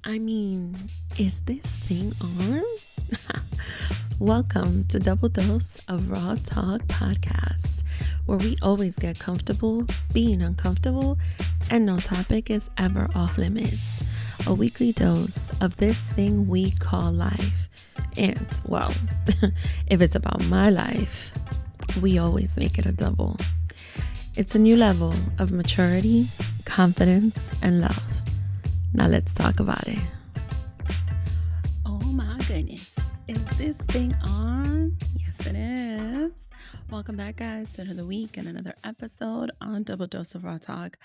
I mean, is this thing on? Welcome to Double Dose of Raw Talk Podcast, where we always get comfortable being uncomfortable and no topic is ever off limits. A weekly dose of this thing we call life. And, well, if it's about my life, we always make it a double. It's a new level of maturity, confidence, and love. Now let's talk about it. Oh my goodness. Is this thing on? Yes, it is. Welcome back, guys, to another week and another episode on Double Dose of Raw Talk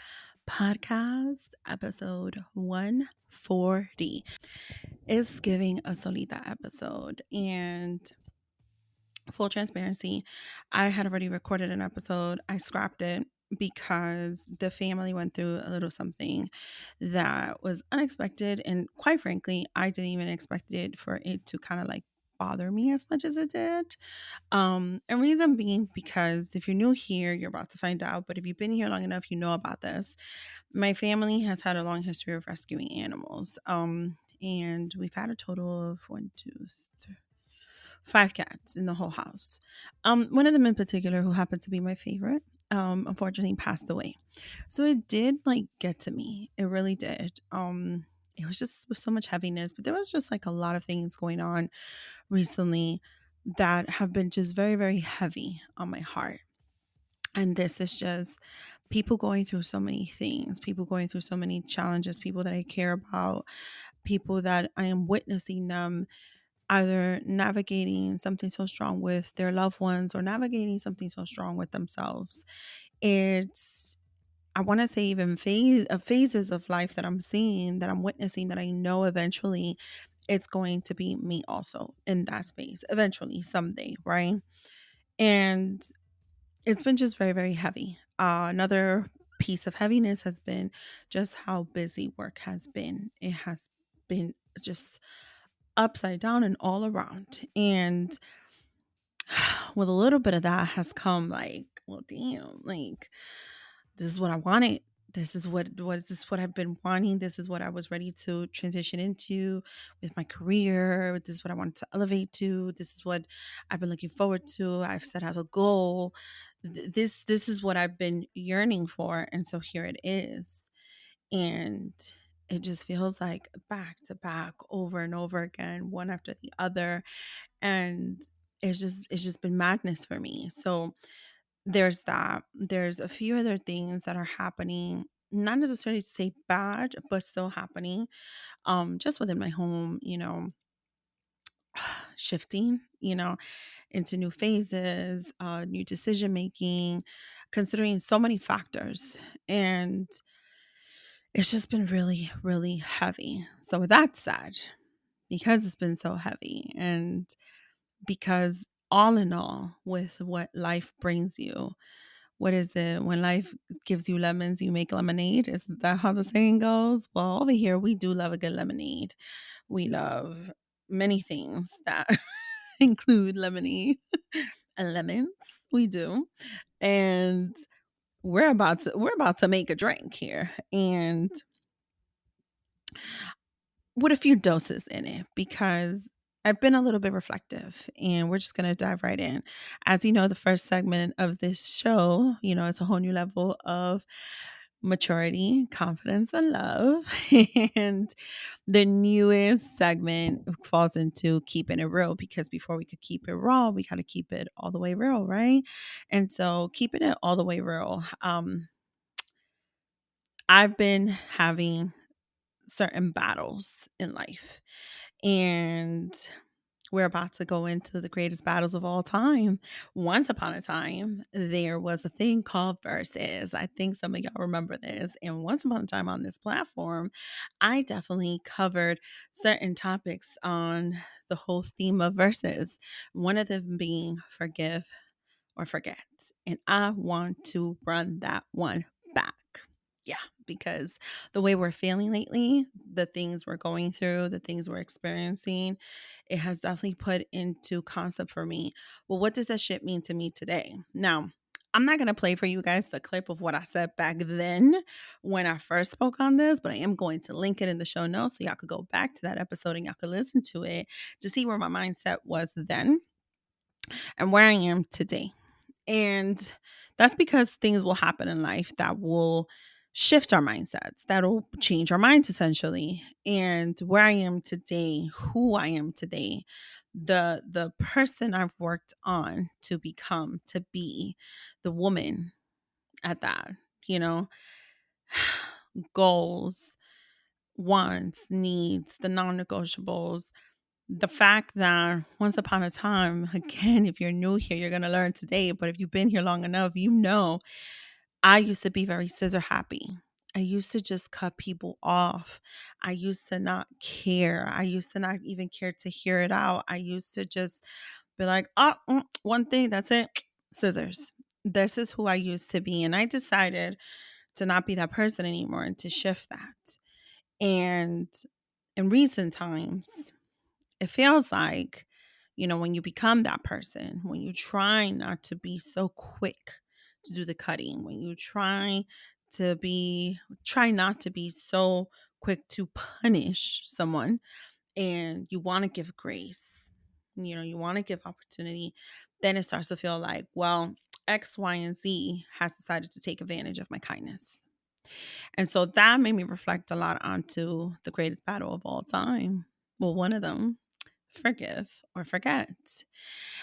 Podcast, episode 140. It's giving a Solita episode. And full transparency, I had already recorded an episode. I scrapped it because the family went through a little something that was unexpected. And quite frankly, I didn't even expect it for it to kind of like bother me as much as it did. And reason being because if you're new here, you're about to find out. But if you've been here long enough, you know about this. My family has had a long history of rescuing animals. And we've had a total of 5 cats in the whole house. One of them in particular, who happened to be my favorite, unfortunately passed away. So it did like get to me. It really did. It was just with so much heaviness, but there was just like a lot of things going on recently that have been just very, very heavy on my heart. And this is just people going through so many things, people going through so many challenges, people that I care about, people that I am witnessing them either navigating something so strong with their loved ones or navigating something so strong with themselves. It's, I want to say, even phases of life that I'm seeing, that I'm witnessing, that I know eventually it's going to be me also in that space, eventually, someday, right? And it's been just very, very heavy. Another piece of heaviness has been just how busy work has been. It has been just upside down and all around. And with a little bit of that has come like, well, damn, like this is what I wanted. This is what is this what I've been wanting. This is what I was ready to transition into with my career. This is what I wanted to elevate to. This is what I've been looking forward to. I've set as a goal. This is what I've been yearning for. And so here it is. And it just feels like back to back over and over again, one after the other. And it's just been madness for me. So there's that. There's a few other things that are happening, not necessarily to say bad, but still happening. Just within my home, shifting, into new phases, new decision making, considering so many factors. And it's just been really, really heavy. So with that said, because it's been so heavy and because all in all, with what life brings you, what is it? When life gives you lemons, you make lemonade. Is that how the saying goes? Well, over here, we do love a good lemonade. We love many things that include lemonade and lemons. We do. And we're about to make a drink here. And with a few doses in it because I've been a little bit reflective and we're just going to dive right in. As you know, the first segment of this show, it's a whole new level of maturity, confidence, and love. And the newest segment falls into keeping it real because before we could keep it raw, we got to keep it all the way real, right? And so keeping it all the way real, I've been having certain battles in life. And we're about to go into the greatest battles of all time. Once upon a time, there was a thing called Verzuz. I think some of y'all remember this. And once upon a time on this platform, I definitely covered certain topics on the whole theme of verses. One of them being forgive or forget. And I want to run that one back. Yeah, because the way we're feeling lately, the things we're going through, the things we're experiencing, it has definitely put into concept for me. Well, what does that shit mean to me today? Now, I'm not going to play for you guys the clip of what I said back then when I first spoke on this, but I am going to link it in the show notes so y'all could go back to that episode and y'all could listen to it to see where my mindset was then and where I am today. And that's because things will happen in life that will shift our mindsets, that'll change our minds essentially. And where I am today, who I am today, the person I've worked on to become, to be, the woman at that, you know, goals, wants, needs, the non-negotiables, the fact that once upon a time, again, if you're new here, you're going to learn today. But if you've been here long enough, you know, I used to be very scissor happy. I used to just cut people off. I used to not care. I used to not even care to hear it out. I used to just be like, oh, one thing, that's it, scissors. This is who I used to be. And I decided to not be that person anymore and to shift that. And in recent times, it feels like, when you become that person, when you try not to be so quick to do the cutting, when you try not to be so quick to punish someone, and you want to give grace, you want to give opportunity, then it starts to feel like, well, X, Y, and Z has decided to take advantage of my kindness. And so that made me reflect a lot onto the greatest battle of all time. Well, one of them, forgive or forget.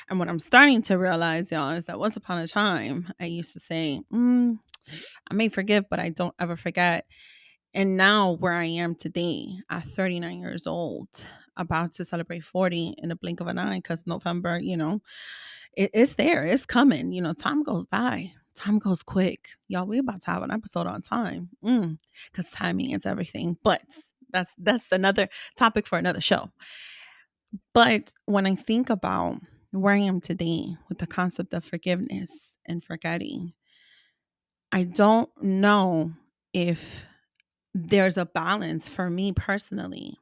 And what I'm starting to realize, y'all, is that once upon a time, I used to say, I may forgive, but I don't ever forget. And now, where I am today, at 39 years old, about to celebrate 40 in a blink of an eye, because November, it's there, it's coming. Time goes by. Time goes quick. Y'all, we about to have an episode on time. Because timing is everything. But that's another topic for another show. But when I think about where I am today with the concept of forgiveness and forgetting, I don't know if there's a balance for me personally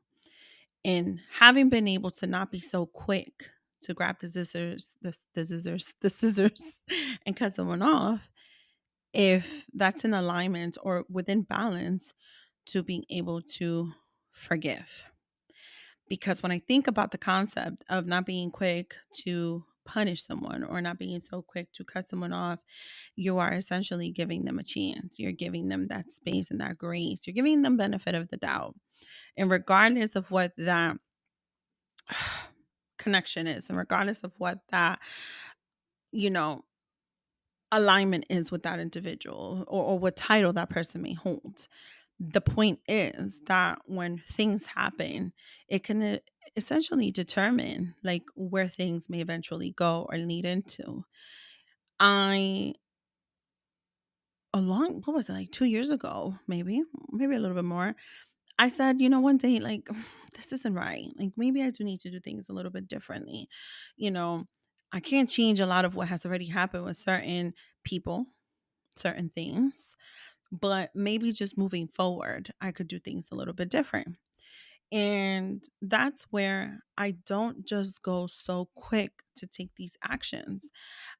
in having been able to not be so quick to grab the scissors, and cut someone off, if that's in alignment or within balance to being able to forgive. Because when I think about the concept of not being quick to punish someone or not being so quick to cut someone off, you are essentially giving them a chance. You're giving them that space and that grace. You're giving them benefit of the doubt. And regardless of what that connection is, and regardless of what that, you know, alignment is with that individual, or what title that person may hold, the point is that when things happen, it can essentially determine like where things may eventually go or lead into. I along what was it, like 2 years ago, maybe a little bit more, I said, one day, like, this isn't right. Like, maybe I do need to do things a little bit differently. You know, I can't change a lot of what has already happened with certain people, certain things, but maybe just moving forward, I could do things a little bit different. And that's where I don't just go so quick to take these actions.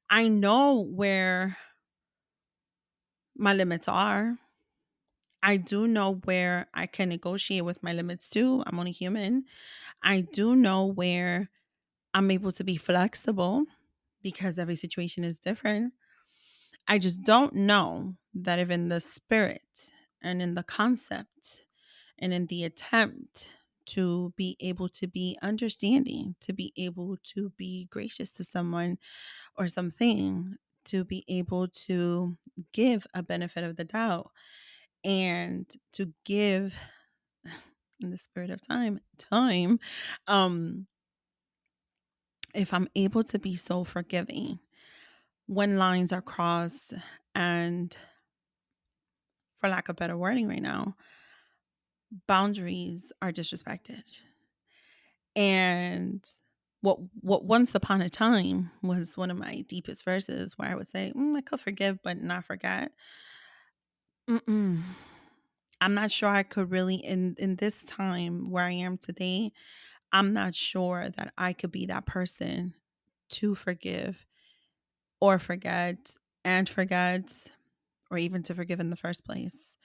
I know where my limits are. I do know where I can negotiate with my limits too. I'm only human. I do know where I'm able to be flexible because every situation is different. I just don't know that if in the spirit and in the concept and in the attempt to be able to be understanding, to be able to be gracious to someone or something, to be able to give a benefit of the doubt and to give in the spirit of time, um, if I'm able to be so forgiving when lines are crossed and, for lack of better wording right now, boundaries are disrespected. And what once upon a time was one of my deepest verses where I would say, I could forgive but not forget. Mm-mm. I'm not sure I could really in this time where I am today. I'm not sure that I could be that person to forgive or forget and forget, or even to forgive in the first place.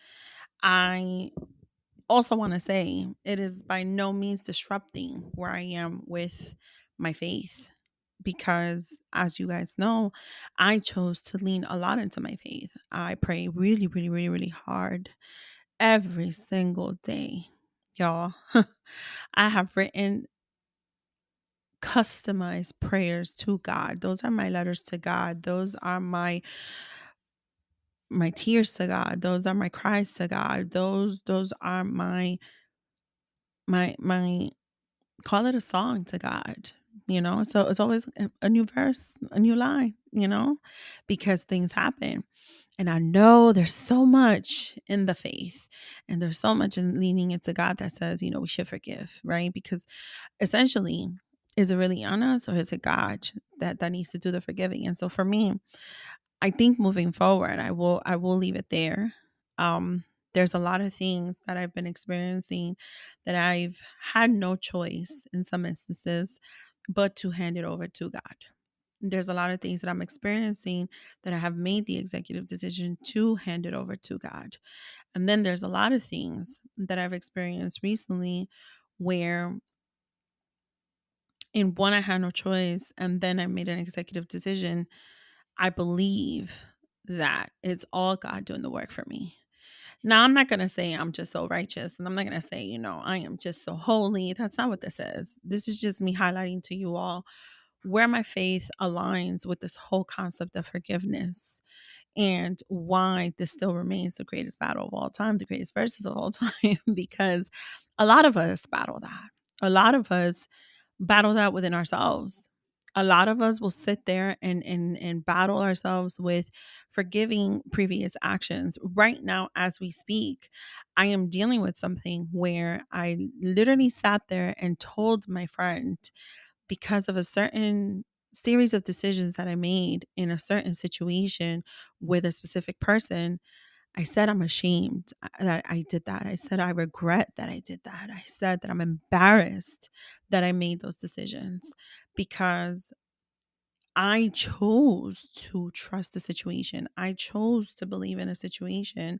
I also want to say it is by no means disrupting where I am with my faith, because as you guys know, I chose to lean a lot into my faith. I pray really, really, really, really hard every single day. Y'all, I have written customized prayers to God. Those are my letters to God. Those are my tears to God. Those are my cries to God. Those are my call it a song to God. So it's always a new verse, a new line, because things happen. And I know there's so much in the faith, and there's so much in leaning into God that says, we should forgive, right? Because essentially, is it really on us, or is it God that needs to do the forgiving? And so for me, I think moving forward, I will leave it there. There's a lot of things that I've been experiencing that I've had no choice in some instances but to hand it over to God. There's a lot of things that I'm experiencing that I have made the executive decision to hand it over to God. And then there's a lot of things that I've experienced recently where in one I had no choice and then I made an executive decision. I believe that it's all God doing the work for me. Now, I'm not going to say I'm just so righteous, and I'm not going to say, I am just so holy. That's not what this is. This is just me highlighting to you all where my faith aligns with this whole concept of forgiveness, and why this still remains the greatest battle of all time, the greatest verses of all time, because a lot of us battle that. A lot of us battle that within ourselves. A lot of us will sit there and battle ourselves with forgiving previous actions. Right now, as we speak, I am dealing with something where I literally sat there and told my friend, because of a certain series of decisions that I made in a certain situation with a specific person, I said I'm ashamed that I did that. I said I regret that I did that. I said that I'm embarrassed that I made those decisions because I chose to trust the situation. I chose to believe in a situation.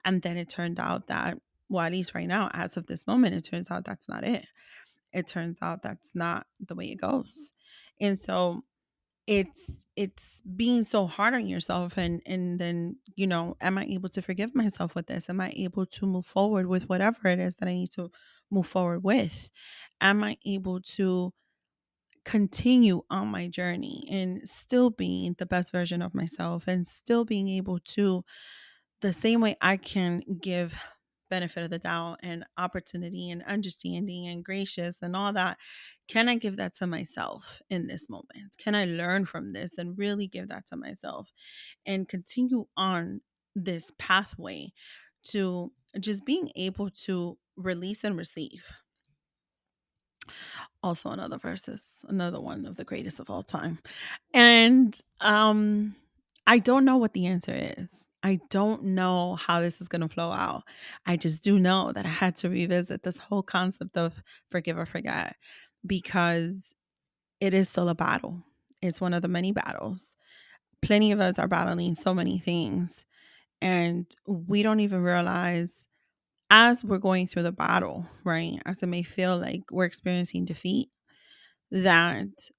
And then it turned out that, well, at least right now, as of this moment, it turns out that's not it. It turns out that's not the way it goes. And so it's being so hard on yourself, and then, am I able to forgive myself with this? Am I able to move forward with whatever it is that I need to move forward with? Am I able to continue on my journey and still being the best version of myself, and still being able to, the same way I can give benefit of the doubt and opportunity and understanding and gracious and all that, can I give that to myself in this moment? Can I learn from this and really give that to myself and continue on this pathway to just being able to release and receive? Also, another verses, another one of the greatest of all time. And I don't know what the answer is. I don't know how this is going to flow out. I just do know that I had to revisit this whole concept of forgive or forget, because it is still a battle. It's one of the many battles. Plenty of us are battling so many things, and we don't even realize as we're going through the battle, right? As it may feel like we're experiencing defeat, that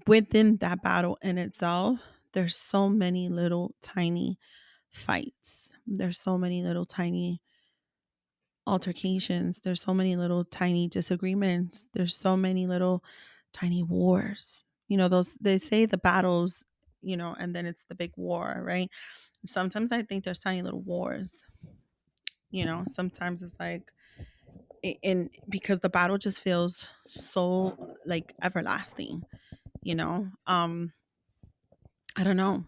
within that battle in itself, there's so many little tiny fights. There's so many little tiny altercations. There's so many little tiny disagreements. There's so many little tiny wars. Those, they say the battles, and then it's the big war, right? Sometimes I think there's tiny little wars. Sometimes it's like, in because the battle just feels so like everlasting, you know. I don't know.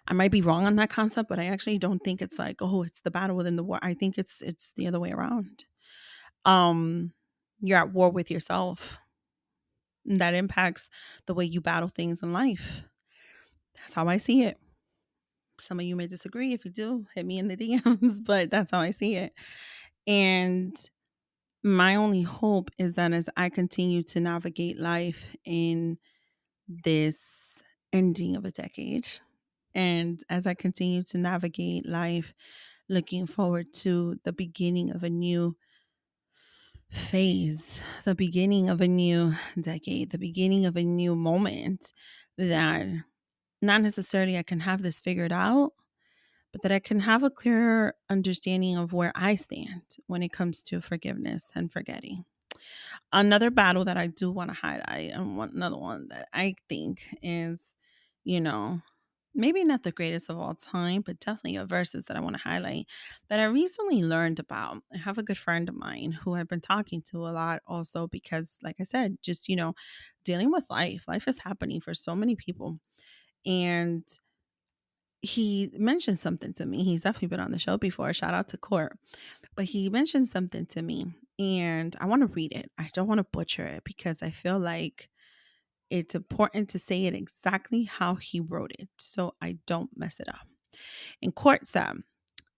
I might be wrong on that concept, but I actually don't think it's like, oh, it's the battle within the war. I think it's the other way around. Um, you're at war with yourself. And that impacts the way you battle things in life. That's how I see it. Some of you may disagree. If you do, hit me in the DMs, but that's how I see it. And my only hope is that as I continue to navigate life in this ending of a decade, And as I continue to navigate life, looking forward to the beginning of a new phase, the beginning of a new decade, the beginning of a new moment, that not necessarily I can have this figured out, but that I can have a clearer understanding of where I stand when it comes to forgiveness and forgetting. Another battle that I do want to highlight, and another one that I think is, you know, maybe not the greatest of all time, but definitely a verses that I want to highlight that I recently learned about. I have a good friend of mine who I've been talking to a lot also because, like I said, just, dealing with life. Life is happening for so many people. And he mentioned something to me. He's definitely been on the show before. Shout out to Court. But he mentioned something to me, and I want to read it. I don't want to butcher it because I feel like it's important to say it exactly how he wrote it so I don't mess it up. In Court said,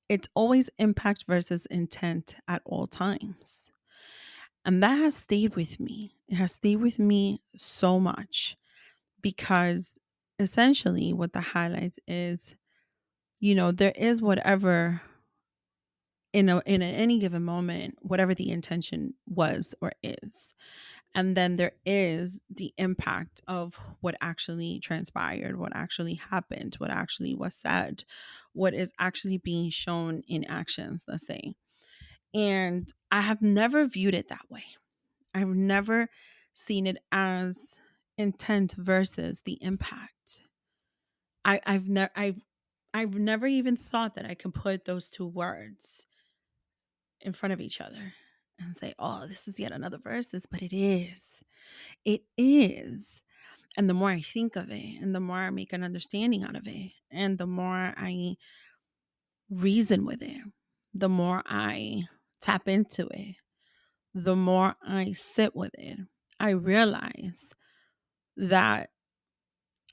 it's always impact versus intent at all times. And that has stayed with me. It has stayed with me so much because essentially what the highlights is, there is whatever in any given moment, whatever the intention was or is. And then there is the impact of what actually transpired, what actually happened, what actually was said, what is actually being shown in actions, let's say. And I have never viewed it that way. I've never seen it as intent versus the impact. I've never even thought that I can put those two words in front of each other and say, oh, this is yet another verses, but it is. It is. And the more I think of it, and the more I make an understanding out of it, and the more I reason with it, the more I tap into it, the more I sit with it, I realize that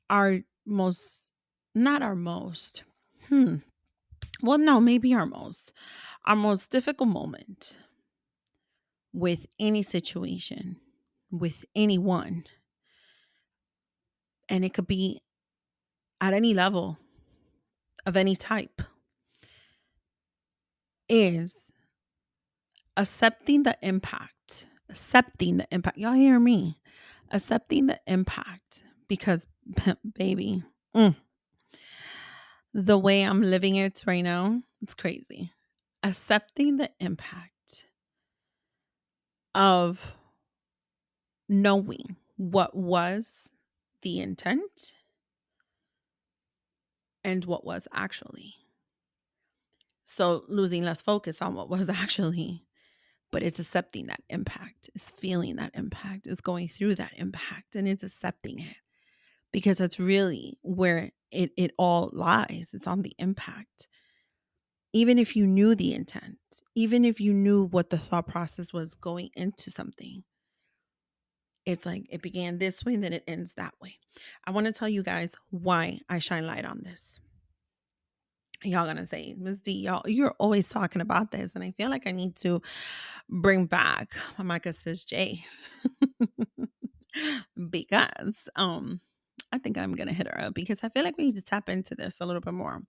our most, not our most, well, no, maybe our most difficult moment with any situation, with anyone, and it could be at any level of any type, is accepting the impact. Accepting the impact. Y'all hear me? Accepting the impact because, baby, the way I'm living it right now, it's crazy. Accepting the impact of knowing what was the intent and what was actually. So losing less focus on what was actually, but it's accepting that impact, it's feeling that impact, it's going through that impact, and it's accepting it because that's really where it all lies. It's on the impact. Even if you knew the intent, even if you knew what the thought process was going into something, it's like it began this way and then it ends that way. I want to tell you guys why I shine light on this. Y'all gonna say, Miss D, you're always talking about this, and I feel like I need to bring back Micah Sis J because I think I'm gonna hit her up because I feel like we need to tap into this a little bit more.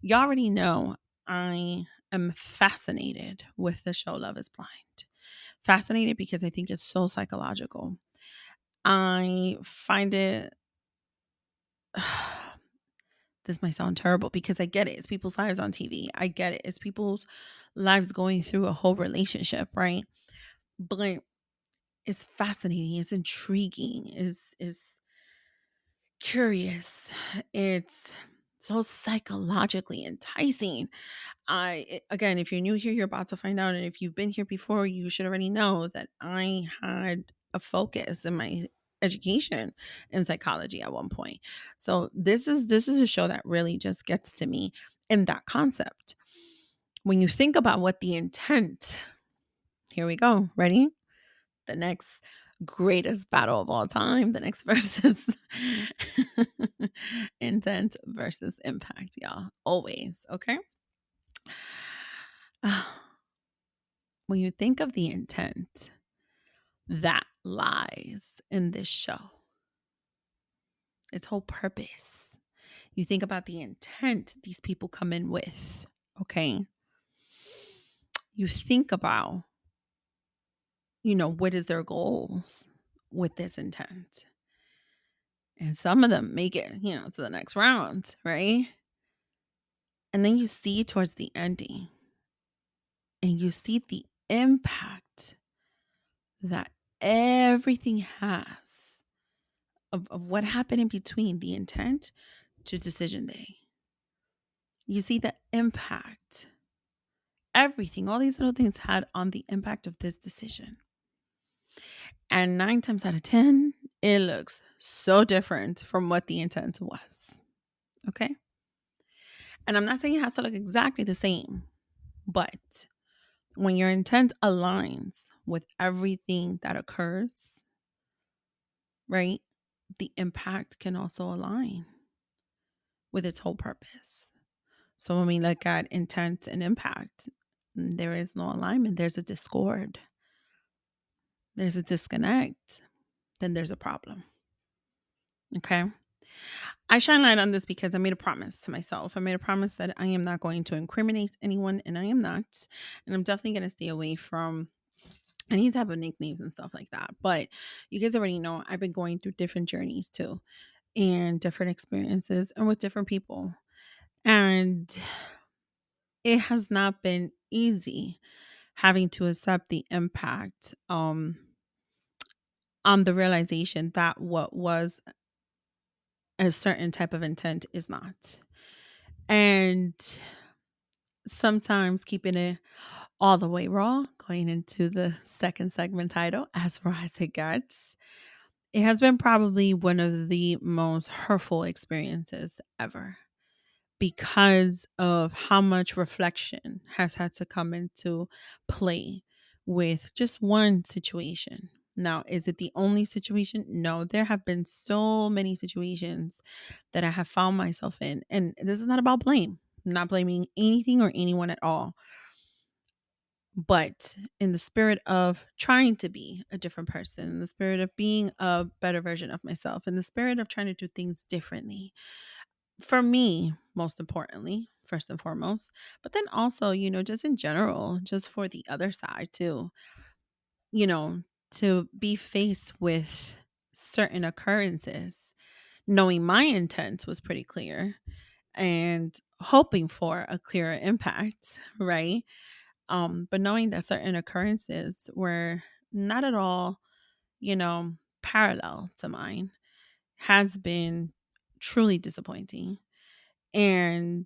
You already know I am fascinated with the show Love is Blind. Fascinated because I think it's so psychological. I find it this might sound terrible because I get it. It's people's lives on TV. I get it. It's people's lives going through a whole relationship, right? But it's fascinating. It's intriguing. It's curious. It's so psychologically enticing. Again, if you're new here, you're about to find out, and if you've been here before, you should already know that I had a focus in my education in psychology at one point. So this is a show that really just gets to me in that concept. When you think about what the intent, here we go. Ready? The next greatest battle of all time, the next versus intent versus impact, y'all. Always, okay? When you think of the intent that lies in this show, its whole purpose You think about the intent these people come in with. Okay. You think about, what is their goals with this intent. And some of them make it, to the next round, right? And then you see towards the ending and you see the impact that everything has of what happened in between the intent to decision day. You see the impact, everything, all these little things had on the impact of this decision. And 9 times out of 10, it looks so different from what the intent was. Okay. And I'm not saying it has to look exactly the same, but when your intent aligns with everything that occurs, right, the impact can also align with its whole purpose. So when we look at intent and impact, there is no alignment, there's a discord, there's a disconnect, then there's a problem. Okay. I shine light on this because I made a promise to myself. I made a promise that I am not going to incriminate anyone, and I am not. And I'm definitely going to stay away from any type of nicknames and stuff like that. But you guys already know I've been going through different journeys too, and different experiences, and with different people. And it has not been easy having to accept the impact on the realization that what was a certain type of intent is not. And sometimes keeping it all the way raw, going into the second segment title, as raw as it gets, it has been probably one of the most hurtful experiences ever because of how much reflection has had to come into play with just one situation. Now, is it the only situation? No, there have been so many situations that I have found myself in. And this is not about blame. I'm not blaming anything or anyone at all. But in the spirit of trying to be a different person, in the spirit of being a better version of myself, in the spirit of trying to do things differently, for me, most importantly, first and foremost, but then also, just in general, just for the other side too, you know, to be faced with certain occurrences, knowing my intent was pretty clear and hoping for a clearer impact, right? But knowing that certain occurrences were not at all, parallel to mine has been truly disappointing. And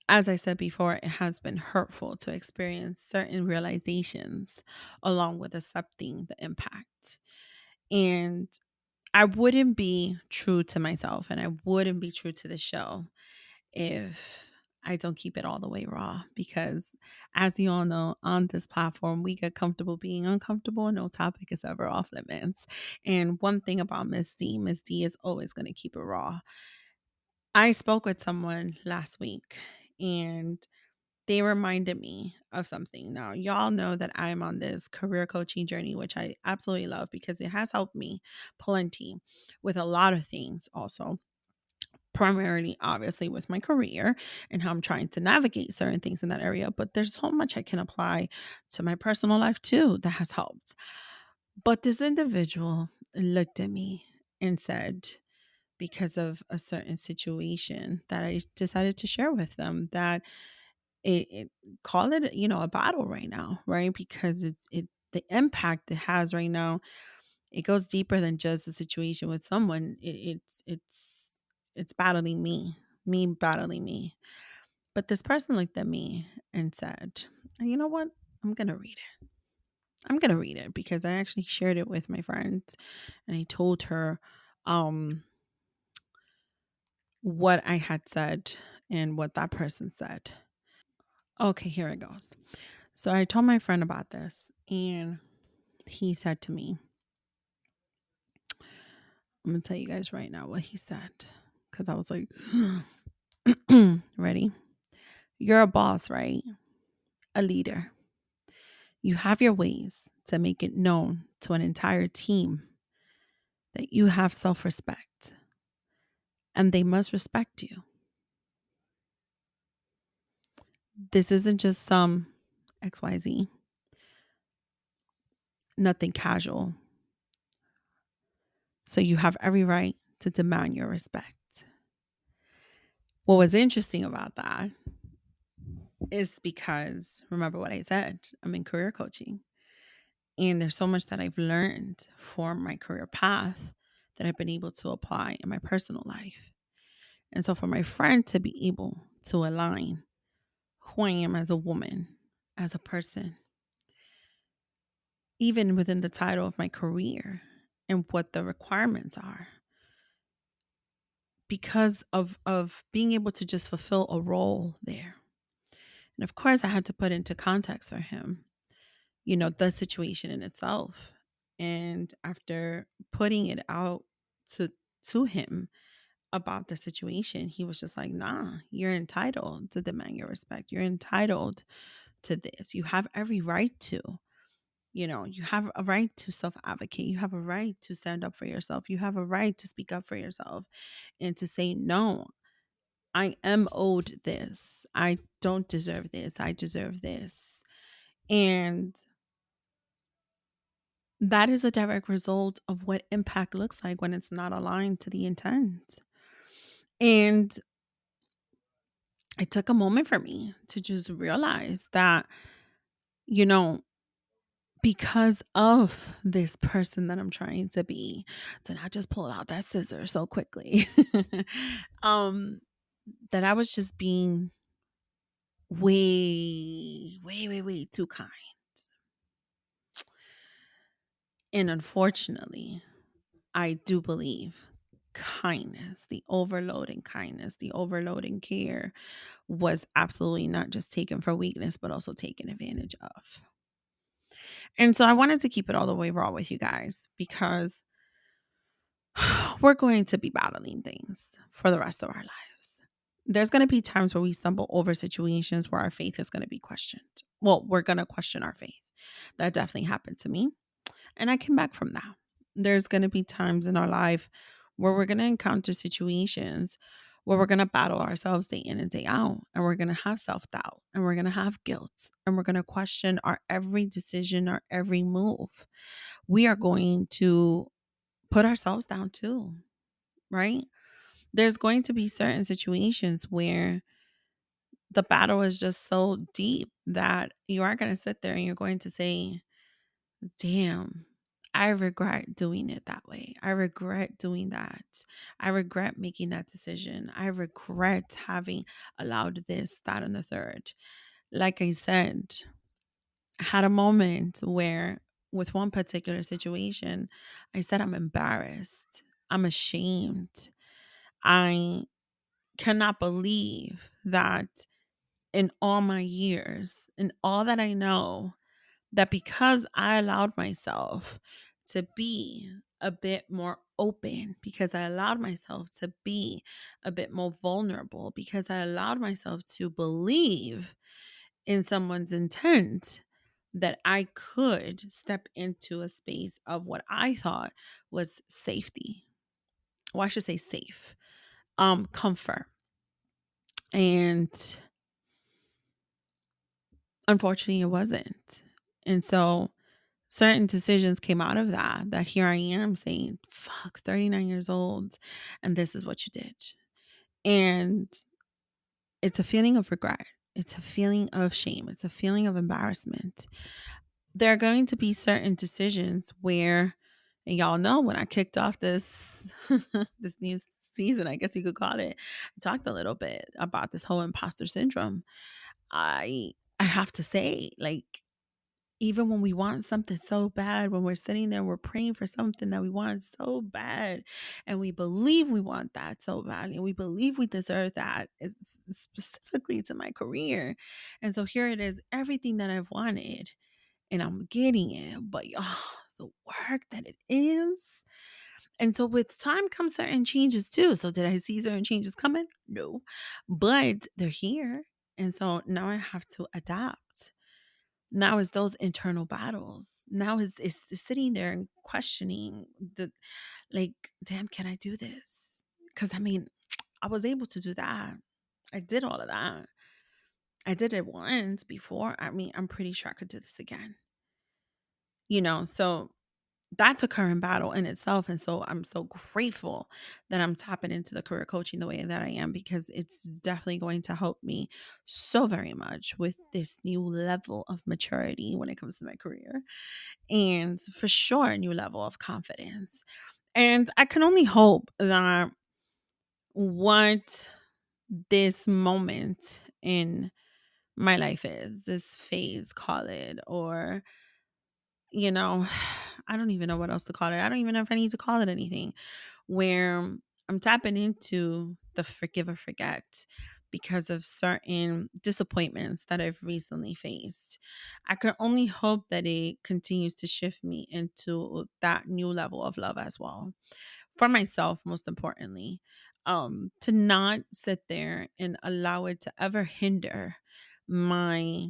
as I said before, it has been hurtful to experience certain realizations along with accepting the impact. And I wouldn't be true to myself and I wouldn't be true to the show if I don't keep it all the way raw. Because as you all know, on this platform, we get comfortable being uncomfortable. No topic is ever off limits. And one thing about Miss D is always going to keep it raw. I spoke with someone last week and they reminded me of something. Now, y'all know that I'm on this career coaching journey, which I absolutely love because it has helped me plenty with a lot of things also. Primarily, obviously, with my career and how I'm trying to navigate certain things in that area. But there's so much I can apply to my personal life too that has helped. But this individual looked at me and said, because of a certain situation that I decided to share with them, that it call it, a battle right now, right? Because the impact it has right now, it goes deeper than just a situation with someone. It's battling me battling me. But this person looked at me and said, you know what? I'm gonna read it. I'm gonna read it because I actually shared it with my friend and I told her um what I had said and what that person said. Okay, here it goes. So I told my friend about this, and he said to me, I'm going to tell you guys right now what he said. Because I was like, ready? You're a boss, right? A leader. You have your ways to make it known to an entire team that you have self respect and they must respect you. This isn't just some XYZ, nothing casual. So you have every right to demand your respect. What was interesting about that is because remember what I said, I'm in career coaching. And there's so much that I've learned from my career path that I've been able to apply in my personal life. And so for my friend to be able to align who I am as a woman, as a person, even within the title of my career and what the requirements are, because of being able to just fulfill a role there. And of course I had to put into context for him, the situation in itself. And after putting it out to to him about the situation, he was just like, nah, you're entitled to demand your respect. You're entitled to this. You have every right to. You have a right to self advocate. You have a right to stand up for yourself. You have a right to speak up for yourself and to say, no, I am owed this. I don't deserve this. I deserve this. And that is a direct result of what impact looks like when it's not aligned to the intent. And it took a moment for me to just realize that, you know, because of this person that I'm trying to be, to not just pull out that scissor so quickly, um, that I was just being way, way, way, way too kind. And unfortunately, I do believe kindness, the overloading kindness, the overloading care was absolutely not just taken for weakness, but also taken advantage of. And so I wanted to keep it all the way raw with you guys because we're going to be battling things for the rest of our lives. There's going to be times where we stumble over situations where our faith is going to be questioned. Well, we're going to question our faith. That definitely happened to me. And I came back from that. There's going to be times in our life where we're going to encounter situations where we're going to battle ourselves day in and day out. And we're going to have self doubt and we're going to have guilt and we're going to question our every decision, our every move. We are going to put ourselves down too, right? There's going to be certain situations where the battle is just so deep that you are going to sit there and you're going to say, damn, I regret doing it that way. I regret doing that. I regret making that decision. I regret having allowed this, that, and the third. Like I said, I had a moment where, with one particular situation, I said, I'm embarrassed. I'm ashamed. I cannot believe that in all my years, in all that I know, that because I allowed myself to be a bit more open, because I allowed myself to be a bit more vulnerable, because I allowed myself to believe in someone's intent, that I could step into a space of what I thought was safety. Well, I should say safe, comfort. And unfortunately, it wasn't. And so certain decisions came out of that here I am saying, fuck, 39 years old, and this is what you did. And it's a feeling of regret. It's a feeling of shame. It's a feeling of embarrassment. There are going to be certain decisions where, and y'all know when I kicked off this this new season, I guess you could call it, I talked a little bit about this whole imposter syndrome. I have to say, like, even when we want something so bad, when we're sitting there, we're praying for something that we want so bad, and we believe we want that so bad, and we believe we deserve that, specifically to my career. And so here it is, everything that I've wanted, and I'm getting it, but the work that it is. And so with time comes certain changes too. So did I see certain changes coming? No, but they're here. And so now I have to adapt. Now it's those internal battles. Now is sitting there and questioning the, like, damn, can I do this? Because I mean, I was able to do that. I did all of that. I did it once before. I mean, I'm pretty sure I could do this again. So that's a current battle in itself. And so I'm so grateful that I'm tapping into the career coaching the way that I am, because it's definitely going to help me so very much with this new level of maturity when it comes to my career. And for sure, a new level of confidence. And I can only hope that what this moment in my life is, this phase, call it, or, you know, I don't even know what else to call it. I don't even know if I need to call it anything, where I'm tapping into the forgive or forget because of certain disappointments that I've recently faced. I can only hope that it continues to shift me into that new level of love as well, for myself, most importantly. To not sit there and allow it to ever hinder my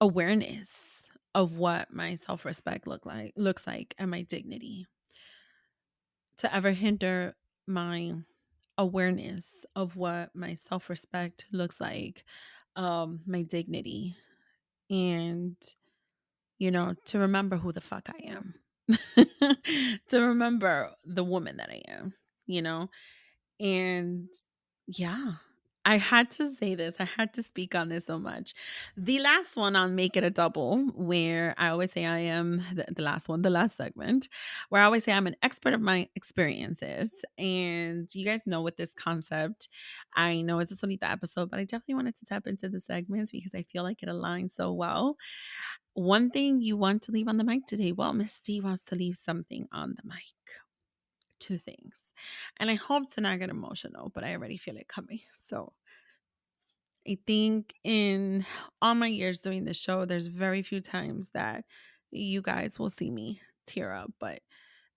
awareness of what my self-respect looks like, and my dignity, to ever hinder my awareness of what my self-respect looks like, my dignity, and to remember who the fuck I am. To remember the woman that I am, you know and yeah, I had to say this. I had to speak on this so much. The last one, I'll make it a double, where I always say I am the last one, the last segment, where I always say I'm an expert of my experiences. And you guys know, with this concept, I know it's a Sonita episode, but I definitely wanted to tap into the segments because I feel like it aligns so well. One thing you want to leave on the mic today? Well, Miss D wants to leave something on the mic. Two things. And I hope to not get emotional, but I already feel it coming. So I think in all my years doing this show, there's very few times that you guys will see me tear up. But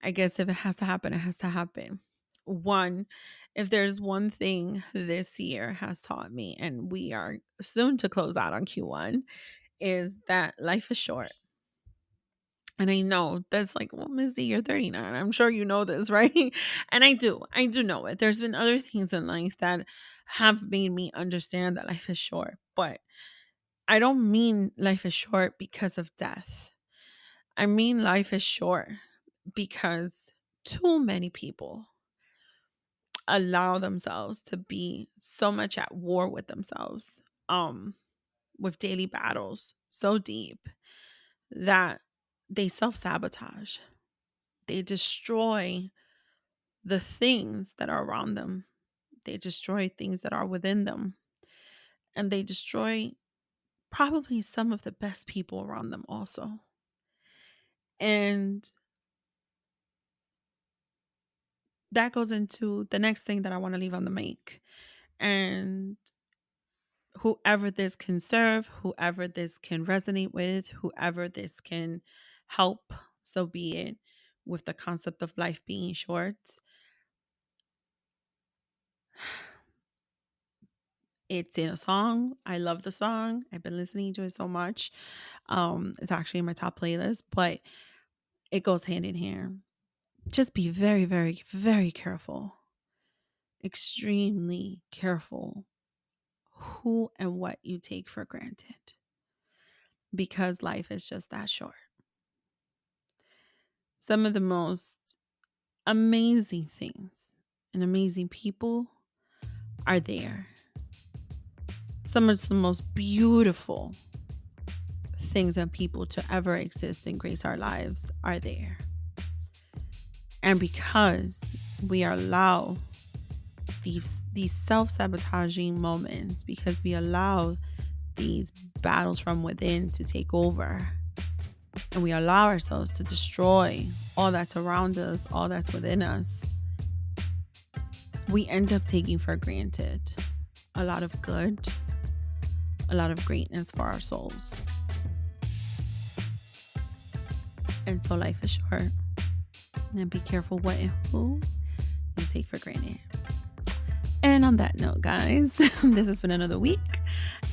I guess if it has to happen, it has to happen. One, if there's one thing this year has taught me, and we are soon to close out on Q1, is that life is short. And I know that's like, well, Missy, you're 39. I'm sure you know this, right? And I do know it. There's been other things in life that have made me understand that life is short. But I don't mean life is short because of death. I mean life is short because too many people allow themselves to be so much at war with themselves, with daily battles so deep that they self-sabotage. They destroy the things that are around them. They destroy things that are within them. And they destroy probably some of the best people around them also. And that goes into the next thing that I want to leave on the mic. And whoever this can serve, whoever this can resonate with, whoever this can help, so be it, with the concept of life being short. It's in a song. I love the song. I've been listening to it so much. It's actually in my top playlist, but it goes hand in hand. Just be very, very, very careful. Extremely careful who and what you take for granted, because life is just that short. Some of the most amazing things and amazing people are there. Some of the most beautiful things and people to ever exist and grace our lives are there. And because we allow these self-sabotaging moments, because we allow these battles from within to take over, and we allow ourselves to destroy all that's around us, all that's within us, we end up taking for granted a lot of good, a lot of greatness for our souls. And so life is short. And be careful what and who you take for granted. And on that note, guys, this has been another week.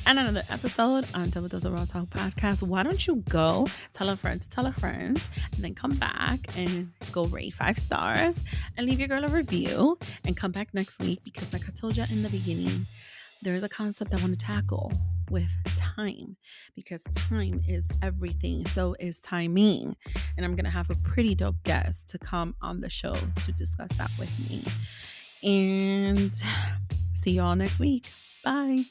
and another episode on Double Dose of Raw Talk podcast. Why don't you go tell a friend, and then come back and go rate 5 stars and leave your girl a review and come back next week because, like I told you in the beginning, there's a concept I want to tackle with time because time is everything. So is timing. And I'm going to have a pretty dope guest to come on the show to discuss that with me. And see you all next week. Bye.